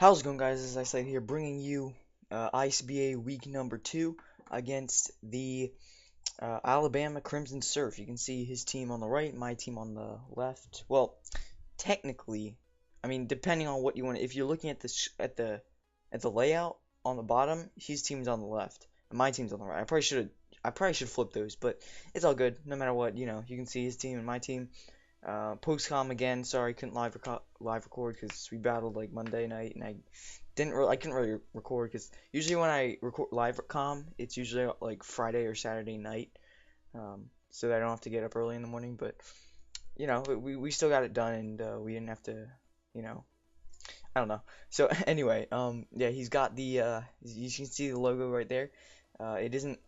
How's it going, guys? As I said here, bringing you ICBA week number 2 against the Alabama Crimson Surf. You can see his team on the right, my team on the left. Well, technically, I mean, depending on what you want. If you're looking at the layout on the bottom, his team's on the left, and my team's on the right. I probably should flip those, but it's all good. No matter what, you can see his team and my team. Postcom again. Sorry, couldn't live record because we battled like Monday night, and I couldn't really record because usually when I record live com, it's usually like Friday or Saturday night, so that I don't have to get up early in the morning. But we still got it done, and we didn't have to, you know, I don't know. So anyway, yeah, he's got you can see the logo right there. It isn't,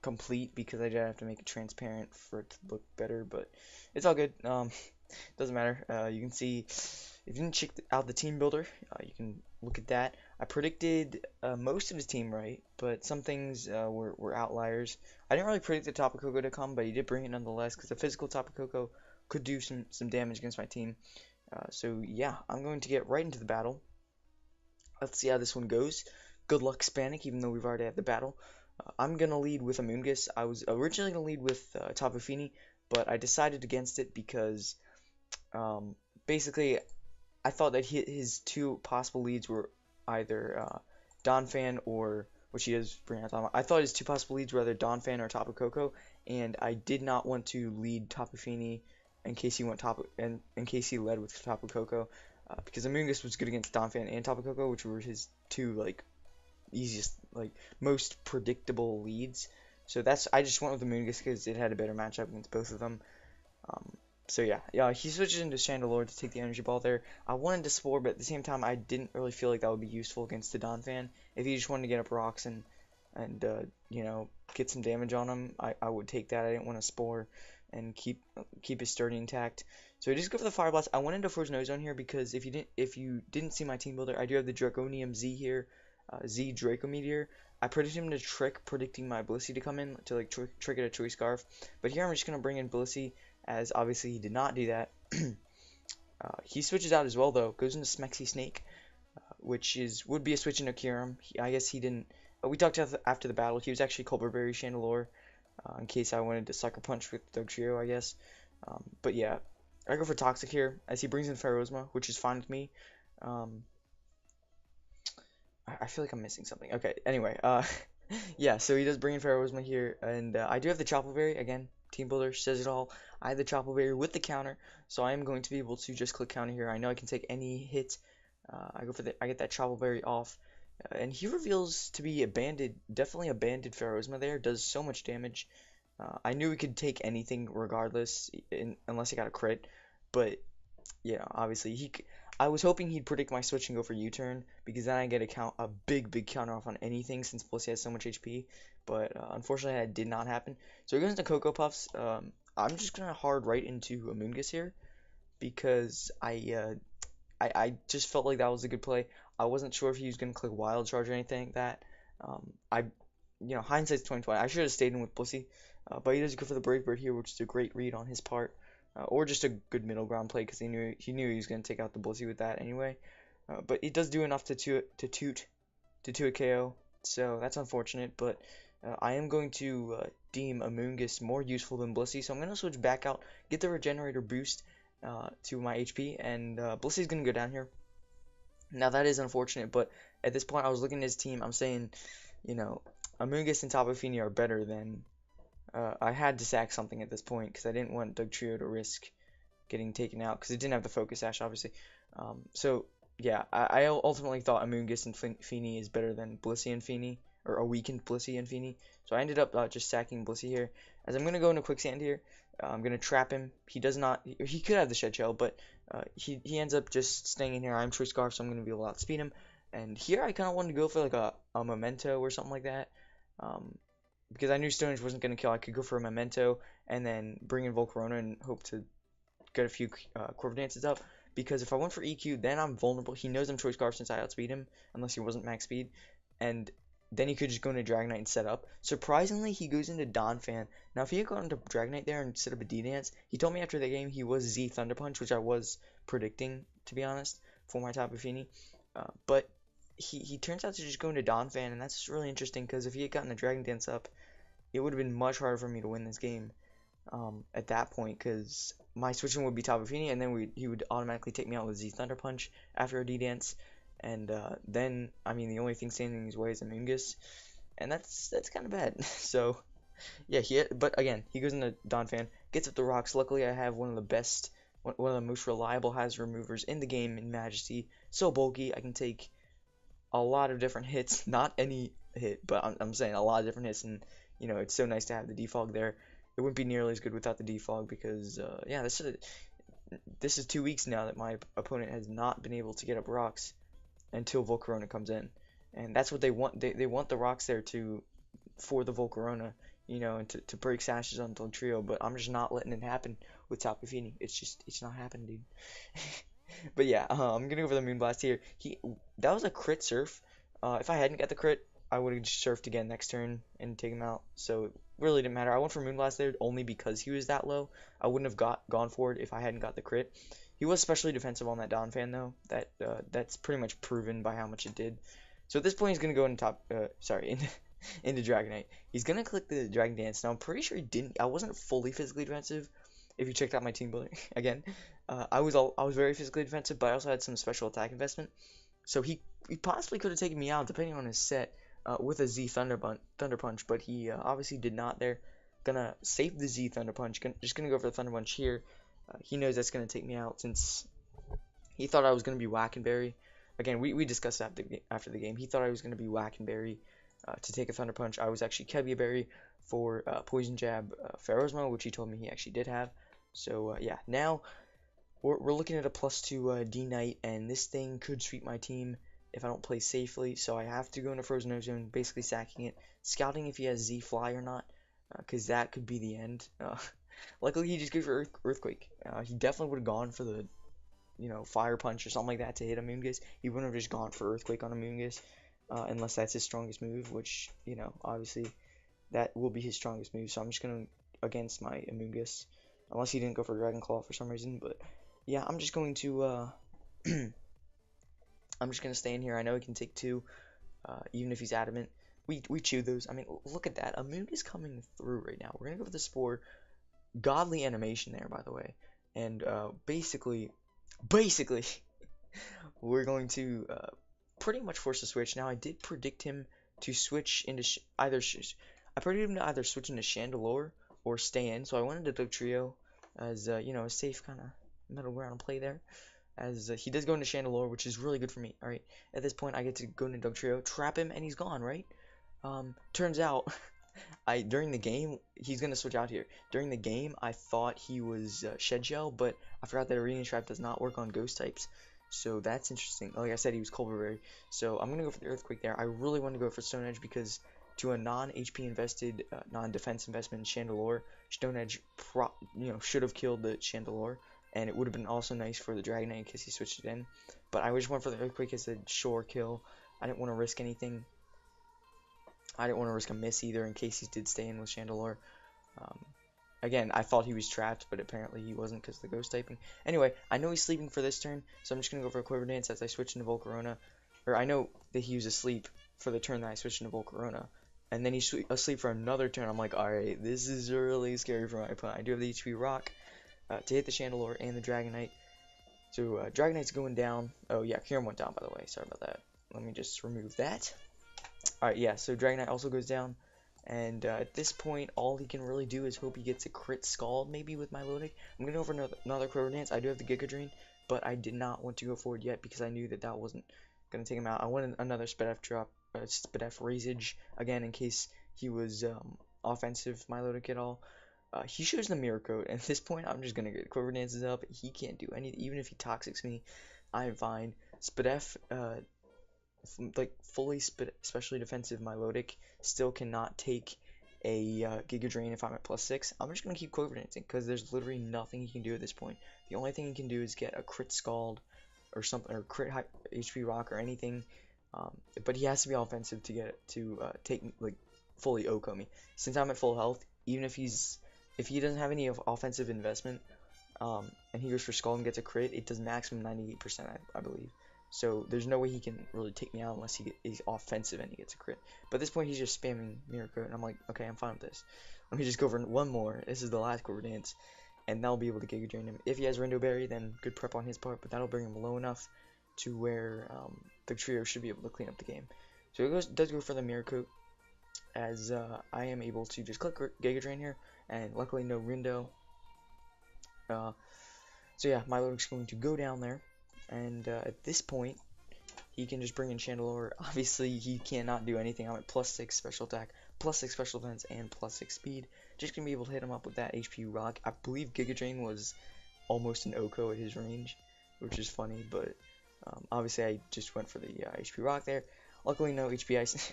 complete because I did have to make it transparent for it to look better, but it's all good. Doesn't matter. You can see if you didn't check out the team builder, you can look at that. I predicted most of his team right, but some things were outliers. I didn't really predict the Tapu Koko to come, but he did bring it nonetheless because the physical Tapu Koko could do some damage against my team. So yeah, I'm going to get right into the battle. Let's see how this one goes. Good luck, Spanic, even though we've already had the battle. I'm going to lead with Amoonguss. I was originally going to lead with Tapu Fini, but I decided against it because basically I thought that his two possible leads were either Donphan or, which he does bring out Don. I thought his two possible leads were either Donphan or Tapu Koko, and I did not want to lead Tapu Fini in case he in case he led with Tapu Koko, because Amoonguss was good against Donphan and Tapu Koko, which were his two easiest, most predictable leads. So I just went with Amoonguss because it had a better matchup against both of them. So yeah, he switches into Chandelure to take the energy ball there. I wanted to Spore, but at the same time, I didn't really feel like that would be useful against the Donphan. If he just wanted to get up rocks and get some damage on him, I would take that. I didn't want to Spore and keep his sturdy intact. So I just go for the Fire Blast. I went into Frozen Ozone here because if you didn't see my team builder, I do have the Draconium Z here, Z Draco Meteor. I predicted him to predicting my Blissey to come in to trigger a Choice Scarf. But here I'm just gonna bring in Blissey, as obviously he did not do that. He switches out as well though, goes into Smexy Snake, which would be a switch into Kyurem. I guess he didn't. We talked after the battle. He was actually Culver Berry Chandelure, in case I wanted to Sucker Punch with Dugtrio, I guess. But yeah, I go for Toxic here as he brings in Ferozma, which is fine with me. I feel like I'm missing something. Okay, anyway, yeah, so he does bring in Ferozma here, and I do have the Chople Berry, again, Team Builder says it all. I have the Chople Berry with the counter, so I am going to be able to just click counter here. I know I can take any hit. I get that Chople Berry off, and he reveals to be definitely a banded Ferozma there, does so much damage. I knew he could take anything regardless, unless he got a crit, but, obviously I was hoping he'd predict my switch and go for U-turn, because then I get a big counter off on anything since Blissey has so much HP. But unfortunately, that did not happen. So he goes into Cocoa Puffs. I'm just gonna hard right into Amoonguss here because I just felt like that was a good play. I wasn't sure if he was gonna click Wild Charge or anything like that. Hindsight's 2020. I should have stayed in with Blissey, but he does go for the Brave Bird here, which is a great read on his part. Or just a good middle ground play because he knew he was going to take out the Blissey with that anyway. But it does do enough to toot a KO, so that's unfortunate. But I am going to deem Amoonguss more useful than Blissey, so I'm going to switch back out, get the Regenerator boost to my HP, and Blissey's going to go down here. Now that is unfortunate, but at this point I was looking at his team. I'm saying, Amoonguss and Tapu Fini are better than. I had to sack something at this point because I didn't want Dugtrio to risk getting taken out because it didn't have the Focus Sash, obviously. So, yeah, I ultimately thought Amoonguss and Fini is better than Blissey and Fini, or a weakened Blissey and Fini. So I ended up just sacking Blissey here. As I'm going to go into Quicksand here, I'm going to trap him. He does not, he could have the Shed Shell, but he ends up just staying in here. I'm Choice Scarf, so I'm going to be able to outspeed him. And here I kind of wanted to go for like a Memento or something like that. Because I knew Stonehenge wasn't going to kill, I could go for a Memento and then bring in Volcarona and hope to get a few Quiver Dances up. Because if I went for EQ, then I'm vulnerable. He knows I'm Choice Scarf since I outspeed him, unless he wasn't max speed. And then he could just go into Dragonite and set up. Surprisingly, he goes into Donphan. Now, if he had gone into Dragonite there and set up a D-Dance, he told me after the game he was Z Thunder Punch, which I was predicting, to be honest, for my Tapu Fini. But he turns out to just go into Donphan, and that's really interesting because if he had gotten the Dragon Dance up, it would have been much harder for me to win this game at that point because my switching would be Tapu Fini, and then he would automatically take me out with Z Thunder Punch after a D Dance, and then I mean the only thing standing in his way is a Moongus, and that's kind of bad. So yeah, but again he goes into Donphan, gets up the rocks. Luckily I have one of the most reliable hazard removers in the game in Majesty. So bulky, I can take a lot of different hits, not any hit, but I'm saying a lot of different hits, and you know it's so nice to have the defog there. It wouldn't be nearly as good without the defog because yeah, this is 2 weeks now that my opponent has not been able to get up rocks until Volcarona comes in, and that's what they want. They want the rocks there for the Volcarona, you know, and to break sashes on the trio. But I'm just not letting it happen with Tapu Fini. It's not happening, dude. But yeah, I'm gonna go for the Moonblast here. That was a crit surf. If I hadn't got the crit, I would have just surfed again next turn and take him out. So it really didn't matter. I went for Moonblast there only because he was that low. I wouldn't have gone for it if I hadn't got the crit. He was especially defensive on that Donphan though. That's pretty much proven by how much it did. So at this point, he's gonna go into Dragonite. He's gonna click the Dragon Dance. Now I'm pretty sure he didn't. I wasn't fully physically defensive. If you checked out my team builder again, I was very physically defensive, but I also had some special attack investment. So he possibly could have taken me out depending on his set with a Z Thunder Punch, but he obviously did not there. Gonna save the Z Thunder Punch. Just gonna go for the Thunder Punch here. He knows that's gonna take me out since he thought I was gonna be Wackenberry. Again, we discussed after the game. He thought I was gonna be Wackenberry to take a Thunder Punch. I was actually Kebiaberry for Poison Jab Ferrozmo, which he told me he actually did have. So yeah, now we're looking at a +2 D Knight, and this thing could sweep my team if I don't play safely. So I have to go into Frozen Ozone, basically sacking it, scouting if he has Z Fly or not, because that could be the end. Luckily he just goes for Earthquake. He definitely would have gone for the Fire Punch or something like that to hit a Moongus. He wouldn't have just gone for Earthquake on a Moongus, unless that's his strongest move, which obviously that will be his strongest move. So I'm just gonna against my Amoonguss, unless he didn't go for Dragon Claw for some reason. But yeah, I'm just going to I'm just gonna stay in here. I know he can take 2, even if he's adamant. We chew those. I mean, look at that. Amoonguss coming through right now. We're gonna go for the Spore. Godly animation there, by the way. And basically, we're going to pretty much force a switch. Now, I did predict him to switch into I predicted him to either switch into Chandelure or stay in. So I went into Dugtrio as a safe kind of middle ground play there. As he does go into Chandelure, which is really good for me. All right, at this point, I get to go into Dugtrio, trap him, and he's gone. Right? Turns out, during the game, he's gonna switch out here. During the game, I thought he was Shed Shell, but I forgot that Arena Trap does not work on Ghost types. So that's interesting. Like I said, he was Culverberry. So I'm gonna go for the Earthquake there. I really want to go for Stone Edge because to a non-HP invested, non-defense investment in Chandelure, Stone Edge should have killed the Chandelure, and it would have been also nice for the Dragonite because he switched it in. But I just went for the Earthquake as a sure kill. I didn't want to risk anything. I didn't want to risk a miss either in case he did stay in with Chandelure. Again, I thought he was trapped, but apparently he wasn't because of the ghost typing. Anyway, I know he's sleeping for this turn, so I'm just going to go for a Quiver Dance as I switch into Volcarona. Or I know that he was asleep for the turn that I switched into Volcarona. And then he's asleep for another turn. I'm like, alright, this is really scary for my opponent. I do have the HP Rock to hit the Chandelure and the Dragonite. So Dragonite's going down. Oh yeah, Kyurem went down, by the way. Sorry about that. Let me just remove that. Alright, yeah, so Dragonite also goes down. And at this point, all he can really do is hope he gets a crit Scald, maybe, with Milotic. I'm going to go for another Quiver Dance. I do have the Giga Drain, but I did not want to go forward yet because I knew that wasn't going to take him out. I wanted another Spadef drop, Spadef Razage, again, in case he was offensive Milotic at all. He shows the Mirror Coat, and at this point, I'm just going to get Quiver Dances up. He can't do anything. Even if he Toxics me, I'm fine. Spadef, like fully especially defensive Milotic still cannot take a Giga Drain if I'm at +6. I'm just gonna keep Quiver Dancing because there's literally nothing he can do at this point. The only thing he can do is get a crit Scald or something, or crit HP Rock or anything. But he has to be offensive to get it to take like fully OHKO me. Since I'm at full health, even if he doesn't have any offensive investment, and he goes for Scald and gets a crit, it does maximum 98%, I believe. so there's no way he can really take me out unless he's offensive and he gets a crit. But at this point, he's just spamming Miracle, and I'm like, okay, I'm fine with this. Let me just go for one more. This is the last Quiver Dance, and that'll be able to Giga Drain him. If he has Rindo Berry, then good prep on his part, but that'll bring him low enough to where the trio should be able to clean up the game. So it does go for the Miracle, as I am able to just click Giga Drain here, and luckily no Rindo. So yeah, Milotic's going to go down there, and at this point, he can just bring in Chandelure. Obviously, he cannot do anything. I'm at +6 special attack, +6 special defense, and +6 speed. Just gonna be able to hit him up with that HP Rock. I believe Giga Drain was almost an OHKO at his range, which is funny, but obviously I just went for the HP Rock there. Luckily, no HP Ice,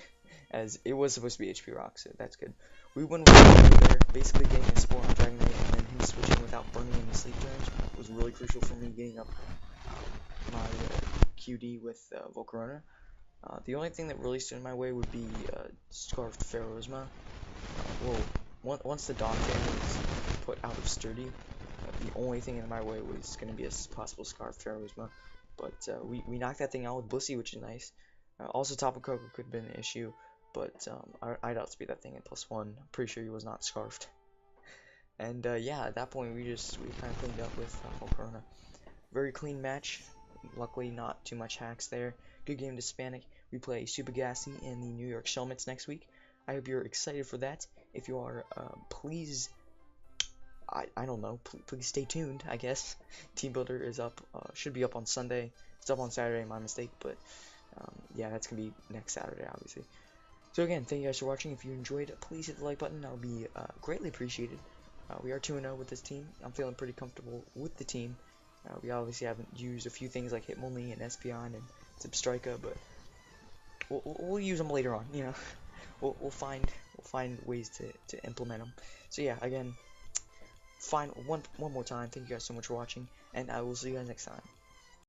as it was supposed to be HP Rock, so that's good. We won with there, basically getting a Spore on Dragonite, and then him switching without burning any sleep turns was really crucial for me getting up my QD with Volcarona. The only thing that really stood in my way would be Scarfed Ferrozma. Once the Dog Fan was put out of Sturdy, the only thing in my way was going to be a possible Scarfed Ferrozma. But we knocked that thing out with Blissey, which is nice. Also, Tapu Koko could have been an issue, but I'd outspeed that thing at +1. I'm pretty sure he was not Scarfed. And yeah, at that point we kind of cleaned up with Volcarona. Very clean match. Luckily, not too much hacks there. Good game to Spanic. We play Super Gassy and the New York Shelmets next week. I hope you're excited for that. If you are, please, I don't know, please stay tuned, I guess. Team Builder is up, should be up on Sunday. It's up on Saturday, my mistake, but yeah, that's going to be next Saturday, obviously. So again, thank you guys for watching. If you enjoyed, please hit the like button. That would be greatly appreciated. We are 2-0 with this team. I'm feeling pretty comfortable with the team. We obviously haven't used a few things like Hitmonlee and Espeon and Zipstrika, but we'll use them later on. You know, we'll find ways to implement them. So yeah, again, one more time, thank you guys so much for watching, and I will see you guys next time.